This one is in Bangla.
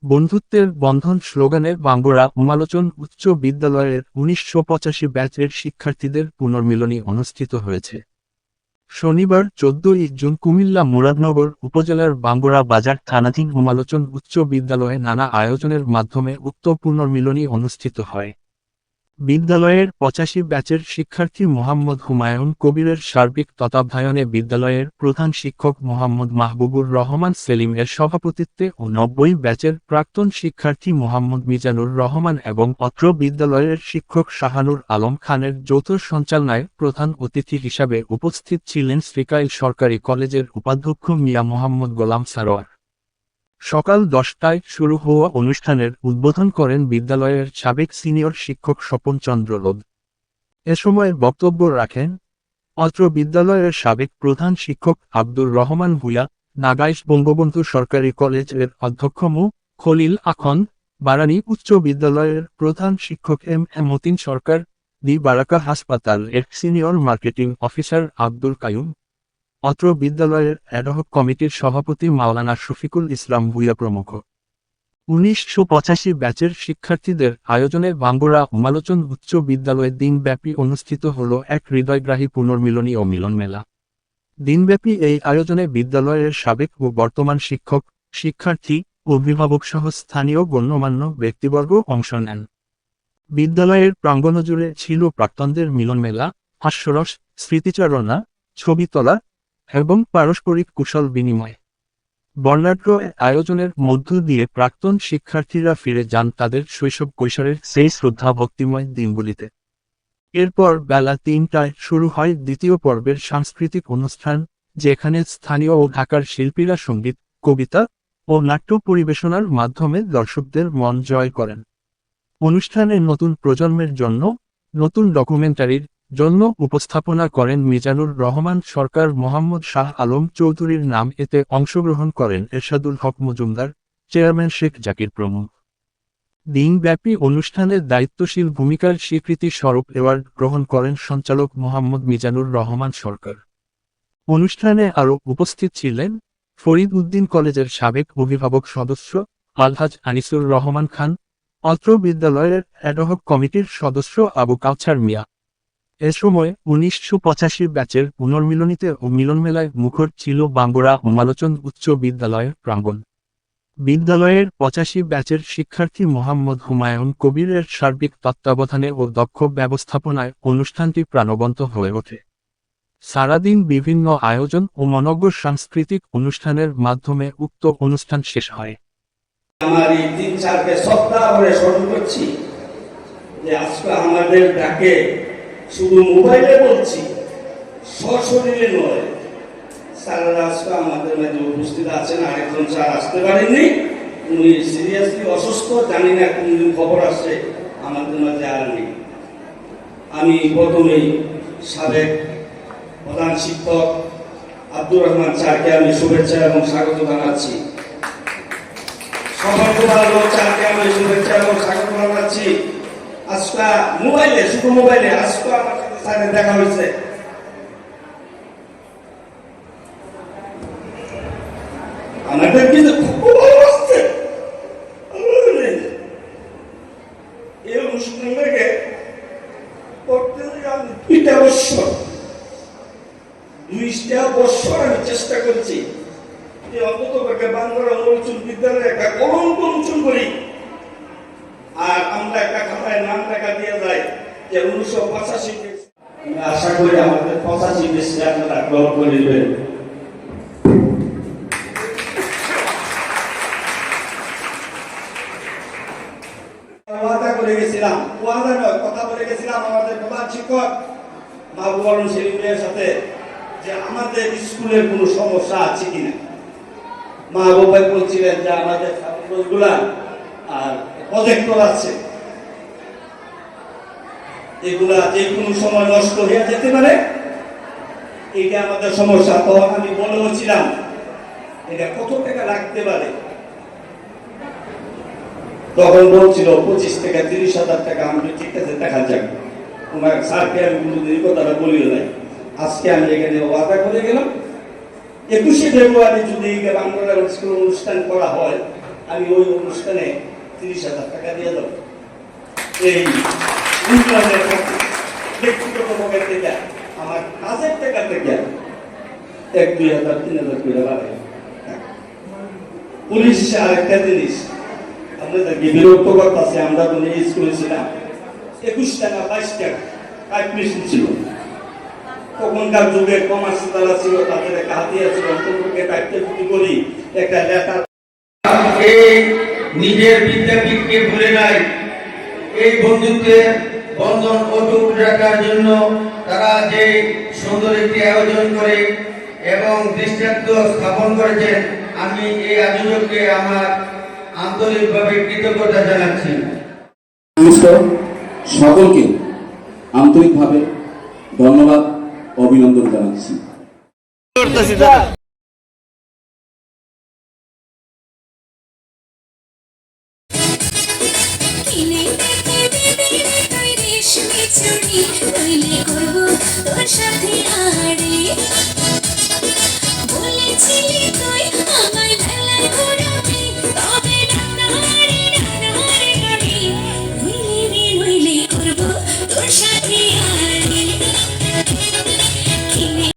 বন্ধুত্বের বন্ধন স্লোগানে বাঙ্গুরা উমালোচন উচ্চ বিদ্যালয়ের ১৯৮৫ ব্যাচের শিক্ষার্থীদের পুনর্মিলনী অনুষ্ঠিত হয়েছে। শনিবার ১৪ই জুন কুমিল্লা মুরাদনগর উপজেলার বাঙ্গুরা বাজার থানাধীন উমালোচন উচ্চ বিদ্যালয়ে নানা আয়োজনের মাধ্যমে উক্ত পুনর্মিলনী অনুষ্ঠিত হয়। বিদ্যালয়ের ৮৫ ব্যাচের শিক্ষার্থী মোহাম্মদ হুমায়ুন কবিরের সার্বিক তত্ত্বাবধানে বিদ্যালয়ের প্রধান শিক্ষক মোহাম্মদ মাহবুবুর রহমান সেলিম এর সভাপতিত্বে ও ৯০ ব্যাচের প্রাক্তন শিক্ষার্থী মোহাম্মদ মিজানুর রহমান এবং অত্র বিদ্যালয়ের শিক্ষক শাহানুর আলম খানের যৌথ সঞ্চালনায় প্রধান অতিথি হিসাবে উপস্থিত ছিলেন শ্রীকাইল সরকারি কলেজের উপাধ্যক্ষ মিয়া মোহাম্মদ গোলাম সারোয়ার। সকাল ১০টায় শুরু হওয়া অনুষ্ঠানের উদ্বোধন করেন বিদ্যালয়ের সাবেক সিনিয়র শিক্ষক স্বপন চন্দ্র লোধ। এ সময় বক্তব্য রাখেন অত্র বিদ্যালয়ের সাবেক প্রধান শিক্ষক আব্দুর রহমান ভূঁইয়া, নাগাইশ বঙ্গবন্ধু সরকারি কলেজের অধ্যক্ষ মু. খলিল আখন্দ, বারানী উচ্চ বিদ্যালয়ের প্রধান শিক্ষক এম মতিন সরকার, দি বারাকা হাসপাতাল এর senior marketing officer Abdul Kaiyum, অত্র বিদ্যালয়ের অ্যাডহক কমিটির সভাপতি মাওলানা শফিকুল ইসলাম ভূঁইয়া প্রমুখ। ১৯৮৫ ব্যাচের শিক্ষার্থীদের আয়োজনে বাঙ্গুরা উমালোচন উচ্চ বিদ্যালয়ে দিনব্যাপী অনুষ্ঠিত হল এক হৃদয়গ্রাহী পুনর্মিলনী ও মিলন মেলা। দিনব্যাপী এই আয়োজনে বিদ্যালয়ের সাবেক ও বর্তমান শিক্ষক, শিক্ষার্থী, অভিভাবকসহ স্থানীয় গণ্যমান্য ব্যক্তিবর্গ অংশ নেন। বিদ্যালয়ের প্রাঙ্গণ জুড়ে ছিল প্রাক্তনদের মিলন মেলা, হাস্যরস, স্মৃতিচারণা, ছবি তোলা এবং পারস্পরিক কুশল বিনিময়। বর্ণাঢ্য আয়োজনের মধ্য দিয়ে প্রাক্তন শিক্ষার্থীরা ফিরে যান তাদের শৈশব কৈশোরের সেই শ্রদ্ধা ভক্তিময় দিনগুলিতে। এরপর বেলা ৩টায় শুরু হয় দ্বিতীয় পর্বের সাংস্কৃতিক অনুষ্ঠান, যেখানে স্থানীয় ও ঢাকার শিল্পীরা সঙ্গীত, কবিতা ও নাট্য পরিবেশনার মাধ্যমে দর্শকদের মন জয় করেন। অনুষ্ঠানে নতুন প্রজন্মের জন্য নতুন ডকুমেন্টারির জন্য উপস্থাপনা করেন মিজানুর রহমান সরকার, মোহাম্মদ শাহ আলম চৌধুরীর নাম। এতে অংশগ্রহণ করেন এরশাদুল হক মজুমদার, চেয়ারম্যান শেখ জাকির প্রমুখ। দিনব্যাপী অনুষ্ঠানের দায়িত্বশীল ভূমিকার স্বীকৃতি স্বরূপ অ্যাওয়ার্ড গ্রহণ করেন সঞ্চালক মোহাম্মদ মিজানুর রহমান সরকার। অনুষ্ঠানে আরও উপস্থিত ছিলেন ফরিদ উদ্দিন কলেজের সাবেক অভিভাবক সদস্য আলহাজ আনিসুর রহমান খান, অত্র বিদ্যালয়ের অ্যাডহক কমিটির সদস্য আবু কাউছার মিয়া। এ সময় ১৯৮৫ ব্যাচের পুনর্মিলনীতে ও মিলনমেলায় মুখর ছিল বাঙ্গুরা উমালোচন উচ্চ বিদ্যালয়ের প্রাঙ্গণ। বিদ্যালয়ের ৮৫ ব্যাচের শিক্ষার্থী মোহাম্মদ হুমায়ুন কবিরের সার্বিক তত্ত্বাবধানে ও দক্ষ ব্যবস্থাপনায় অনুষ্ঠানটি প্রাণবন্ত হয়ে ওঠে। সারাদিন বিভিন্ন আয়োজন ও মনোজ্ঞ সাংস্কৃতিক অনুষ্ঠানের মাধ্যমে উক্ত অনুষ্ঠান শেষ হয়। আমার এই ৩-৪কে সপ্তাহ ধরে স্মরণ করছি যে আজকে আমাদের ডাকে শুধু মোবাইলে বলছি, সশরীরে নয়। স্যারেরা আজকে আমাদের মাঝে উপস্থিত আছেন। আরেকজন স্যার আসতে পারেননি, উনি সিরিয়াসলি অসুস্থ, জানি না কোনদিন খবর আসছে, আমাদের মাঝে আর নেই। আমি প্রথমেই সাবেক প্রধান শিক্ষক আব্দুর রহমান স্যারকে আমি শুভেচ্ছা এবং স্বাগত জানাচ্ছি। স্যারকে আমি শুভেচ্ছা এবং স্বাগত জানাচ্ছি। আজকে মোবাইলে, শুধু মোবাইলে আজকে আমার সাথে স্যারের দেখা হয়েছে। আমাদের কিন্তু খুব ভালো আসছে। এই অনুষ্ঠান থেকে করতে আমি 2টা বছর আমি চেষ্টা করছি যে অন্তত বাঙ্গুরা উচ্চ বিদ্যালয়ে একটা কলঙ্ক উচ্চন করি, আর আমরা একটা খাতায় নাম লেখা দিয়ে যাই যে ১৯৮৫। আমি আশা করি আমাদের ৮৫ বেশি আপনারা গ্রহণ করে নেবেন। কথা বলে গেছিলাম আমাদের প্রধান শিক্ষক মাহবুব আলম সেলিমের সাথে যে আমাদের স্কুলের কোনো সমস্যা আছে কিনা। মাহবুব ভাই বলছিলেন যে আমাদের ছাত্রগুলা আর প্রজেক্টর আছে, এগুলা যে কোনো সময় নষ্ট হয়ে যেতে পারে, এইটা আমাদের সমস্যা। তখন আমি বলেছিলাম এটা কত টাকা লাগতে পারে, তখন বলছিল ২৫ থেকে ৩০,০০০ টাকা। আমি ঠিক আছে দেখা যাক, তোমার স্যারকে আমি কোনোদিন কথাটা বলিও নাই। আজকে আমি এখানে ওয়াদা করে গেলাম ২১শে ফেব্রুয়ারি যদি বাঙ্গুরা স্কুল অনুষ্ঠান করা হয়, আমি ওই অনুষ্ঠানে 30,000 টাকা দিয়ে দেবো। এই উন্নয়নের ক্ষেত্রে ব্যক্তিগত পকেট থেকে আমার কাজের টাকা থেকে 1-2,000 3,000 করে বাড়াই। পুলিশ আরেকটা জিনিস আপনাদেরকে বিরক্ত করতেছে, আমরা তো স্কুলে ছিলাম 21 টাকা 22 টাকা পাইপ মেশিন ছিল। তখনকার যুগে কমার্স যারা ছিল তাদের একটা হাতিয়ার ছিল, অন্ততপক্ষে পাইপটা যদি করি একটা লেটার। এই নিজের বিদ্যাপীঠকে ভুলে নাই, এই বন্ধুত্বের বন্ধন অটুট রাখার জন্য তারা যে সুন্দর একটি আয়োজন করে এবং দৃষ্টান্ত স্থাপন করেছেন, আমি এই আয়োজককে আমার আন্তরিকভাবে কৃতজ্ঞতা জানাচ্ছি। সকলকে আন্তরিকভাবে ধন্যবাদ অভিনন্দন জানাচ্ছি। কিনে দেবে তুই রেশমি চুড়ি, নইলে করবো তোর সাথে আড়ে।